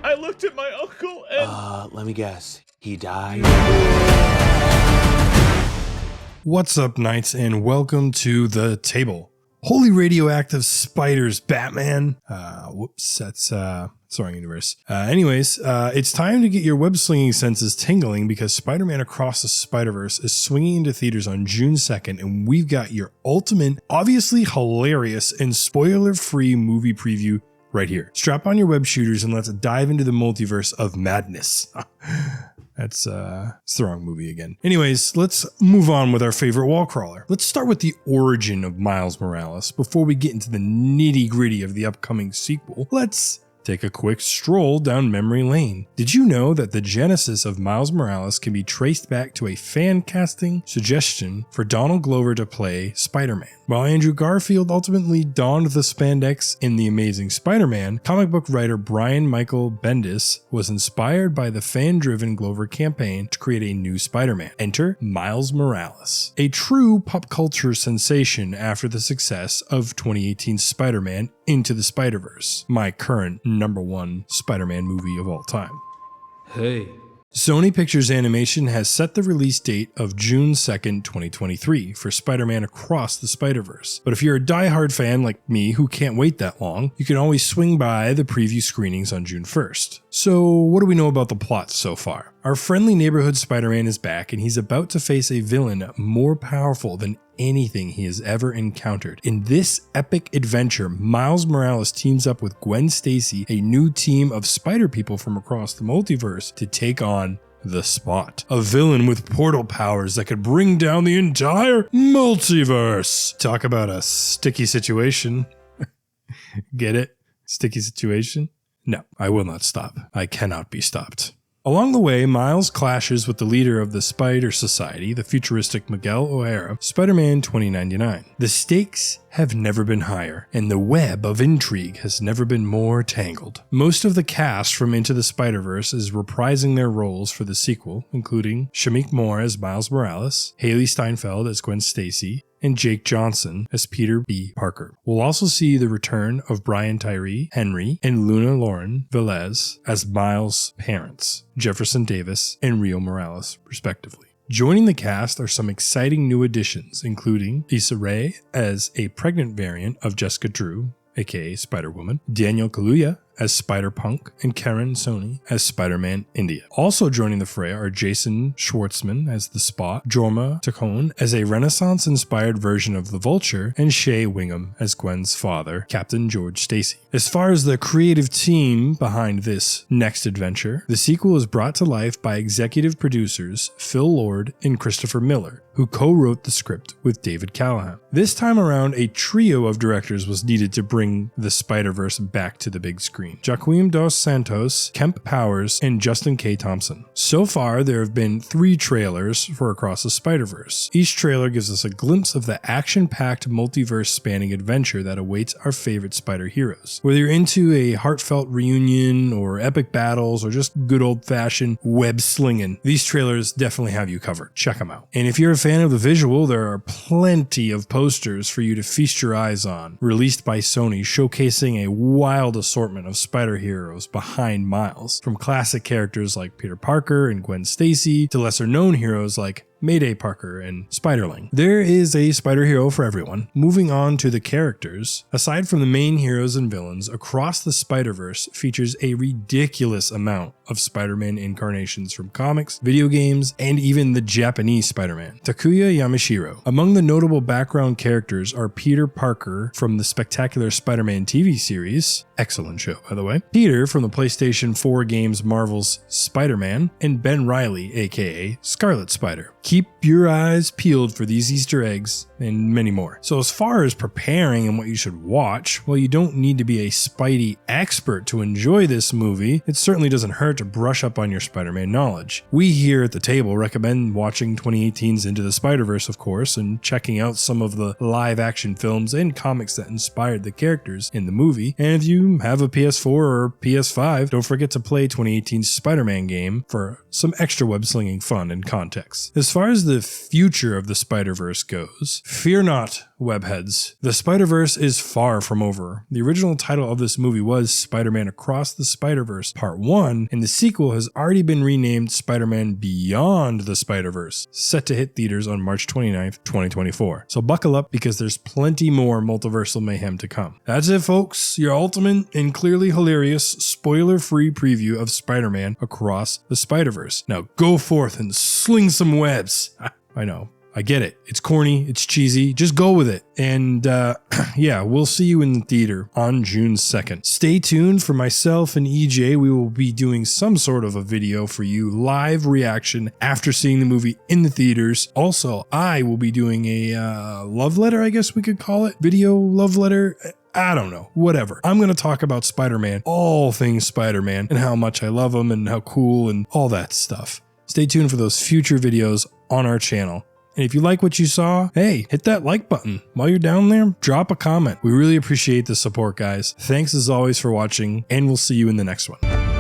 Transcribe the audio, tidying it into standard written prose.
I looked at my uncle and... Let me guess. He died? What's up, Knights, and welcome to The Table. Holy radioactive spiders, Batman. Whoops, that's the wrong universe. It's time to get your web-slinging senses tingling because Spider-Man Across the Spider-Verse is swinging into theaters on June 2nd, and we've got your ultimate, obviously hilarious, and spoiler-free movie preview right here. Strap on your web shooters and let's dive into the multiverse of madness. It's the wrong movie again. Anyways, let's move on with our favorite wall crawler. Let's start with the origin of Miles Morales. Before we get into the nitty gritty of the upcoming sequel, let's take a quick stroll down memory lane. Did you know that the genesis of Miles Morales can be traced back to a fan casting suggestion for Donald Glover to play Spider-Man? While Andrew Garfield ultimately donned the spandex in The Amazing Spider-Man, comic book writer Brian Michael Bendis was inspired by the fan-driven Glover campaign to create a new Spider-Man. Enter Miles Morales, a true pop culture sensation after the success of 2018's Spider-Man Into the Spider-Verse, my current #1 Spider-Man movie of all time. Hey. Sony Pictures Animation has set the release date of June 2nd, 2023 for Spider-Man Across the Spider-Verse. But if you're a diehard fan like me who can't wait that long, you can always swing by the preview screenings on June 1st. So what do we know about the plot so far? Our friendly neighborhood Spider-Man is back and he's about to face a villain more powerful than anything he has ever encountered. In this epic adventure, Miles Morales teams up with Gwen Stacy, a new team of spider people from across the multiverse, to take on the Spot, a villain with portal powers that could bring down the entire multiverse. Talk about a sticky situation. Get it? Sticky situation? No, I will not stop. I cannot be stopped. Along the way, Miles clashes with the leader of the Spider Society, the futuristic Miguel O'Hara, Spider-Man 2099. The stakes have never been higher, and the web of intrigue has never been more tangled. Most of the cast from Into the Spider-Verse is reprising their roles for the sequel, including Shameik Moore as Miles Morales, Haley Steinfeld as Gwen Stacy, and Jake Johnson as Peter B. Parker. We'll also see the return of Brian Tyree Henry and Luna Lauren Velez as Miles' parents, Jefferson Davis and Rio Morales, respectively. Joining the cast are some exciting new additions, including Issa Rae as a pregnant variant of Jessica Drew, aka Spider-Woman, Daniel Kaluuya as Spider-Punk, and Karen Sony as Spider-Man India. Also joining the fray are Jason Schwartzman as the Spot, Jorma Taccone as a Renaissance-inspired version of the Vulture, and Shea Wingham as Gwen's father, Captain George Stacy. As far as the creative team behind this next adventure, the sequel is brought to life by executive producers Phil Lord and Christopher Miller, who co-wrote the script with David Callahan. This time around, a trio of directors was needed to bring the Spider-Verse back to the big screen. Joaquim dos Santos, Kemp Powers, and Justin K. Thompson. So far, there have been 3 trailers for Across the Spider-Verse. Each trailer gives us a glimpse of the action-packed multiverse-spanning adventure that awaits our favorite spider heroes. Whether you're into a heartfelt reunion, or epic battles, or just good old-fashioned web-slinging, these trailers definitely have you covered. Check them out. And if you're a fan of the visual, there are plenty of posters for you to feast your eyes on, released by Sony, showcasing a wild assortment of spider heroes behind Miles, from classic characters like Peter Parker and Gwen Stacy to lesser known heroes like Mayday Parker and Spiderling. There is a spider hero for everyone. Moving on to the characters, aside from the main heroes and villains, Across the Spider-Verse features a ridiculous amount of Spider-Man incarnations from comics, video games, and even the Japanese Spider-Man, Takuya Yamashiro. Among the notable background characters are Peter Parker from the Spectacular Spider-Man TV series, excellent show by the way, Peter from the PlayStation 4 games Marvel's Spider-Man, and Ben Reilly, aka Scarlet Spider. Keep your eyes peeled for these Easter eggs and many more. So as far as preparing and what you should watch, well, you don't need to be a Spidey expert to enjoy this movie. It certainly doesn't hurt to brush up on your Spider-Man knowledge. We here at the table recommend watching 2018's Into the Spider-Verse, of course, and checking out some of the live-action films and comics that inspired the characters in the movie. And if you have a PS4 or PS5, don't forget to play 2018's Spider-Man game for some extra web-slinging fun and context. As far as the future of the Spider-Verse goes, fear not webheads. The Spider-Verse is far from over. The original title of this movie was Spider-Man Across the Spider-Verse Part 1, and the sequel has already been renamed Spider-Man Beyond the Spider-Verse, set to hit theaters on March 29th, 2024. So buckle up because there's plenty more multiversal mayhem to come. That's it, folks. Your ultimate and clearly hilarious spoiler-free preview of Spider-Man Across the Spider-Verse. Now go forth and sling some webs. I know. I get it. It's corny. It's cheesy. Just go with it. And yeah, we'll see you in the theater on June 2nd. Stay tuned for myself and EJ. We will be doing some sort of a video for you, live reaction after seeing the movie in the theaters. Also, I will be doing a love letter, I guess we could call it. Video love letter. I don't know, whatever. I'm going to talk about Spider-Man, all things Spider-Man, and how much I love him and how cool and all that stuff. Stay tuned for those future videos on our channel. And if you like what you saw, hey, hit that like button. While you're down there, drop a comment. We really appreciate the support, guys. Thanks as always for watching, and we'll see you in the next one.